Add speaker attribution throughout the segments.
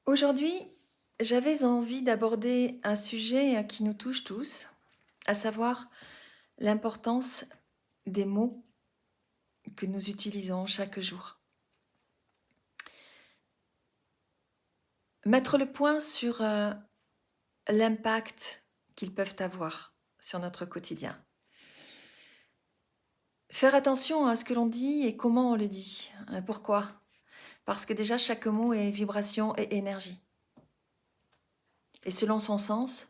Speaker 1: Aujourd'hui, j'avais envie d'aborder un sujet qui nous touche tous, à savoir l'importance des mots que nous utilisons chaque jour. Mettre le point sur l'impact qu'ils peuvent avoir sur notre quotidien. Faire attention à ce que l'on dit et comment on le dit. Pourquoi? Parce que déjà chaque mot est vibration et énergie. Et selon son sens,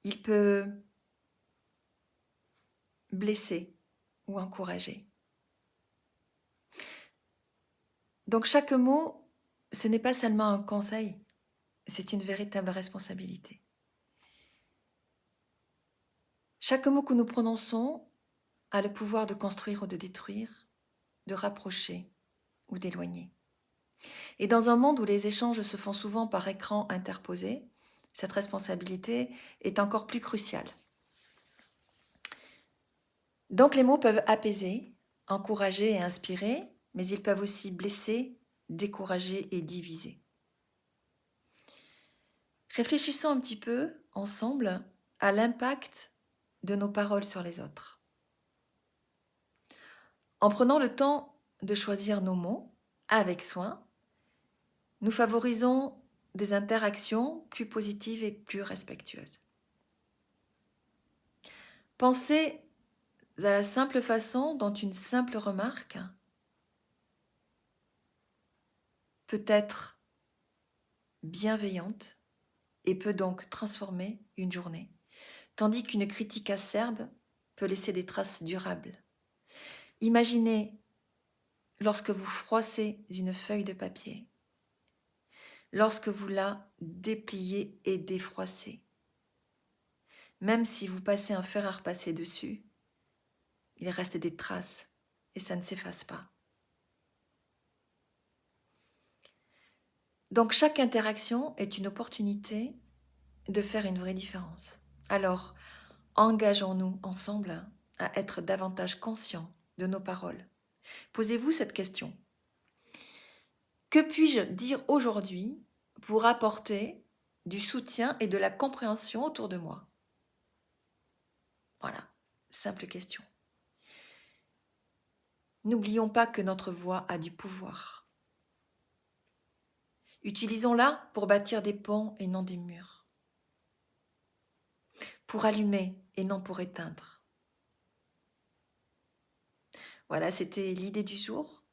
Speaker 1: il peut blesser ou encourager. Donc chaque mot, ce n'est pas seulement un conseil, c'est une véritable responsabilité. Chaque mot que nous prononçons a le pouvoir de construire ou de détruire, de rapprocher ou d'éloigner. Et dans un monde où les échanges se font souvent par écran interposé, cette responsabilité est encore plus cruciale. Donc les mots peuvent apaiser, encourager et inspirer, mais ils peuvent aussi blesser, décourager et diviser. Réfléchissons un petit peu ensemble à l'impact de nos paroles sur les autres. En prenant le temps de choisir nos mots avec soin, nous favorisons des interactions plus positives et plus respectueuses. Pensez à la simple façon dont une simple remarque peut être bienveillante et peut donc transformer une journée, tandis qu'une critique acerbe peut laisser des traces durables. Imaginez lorsque vous froissez une feuille de papier, lorsque vous la dépliez et défroissez. Même si vous passez un fer à repasser dessus, il reste des traces et ça ne s'efface pas. Donc chaque interaction est une opportunité de faire une vraie différence. Alors, engageons-nous ensemble à être davantage conscients de nos paroles. Posez-vous cette question. Que puis-je dire aujourd'hui pour apporter du soutien et de la compréhension autour de moi? Voilà, simple question. N'oublions pas que notre voix a du pouvoir. Utilisons-la pour bâtir des ponts et non des murs. Pour allumer et non pour éteindre. Voilà, c'était l'idée du jour.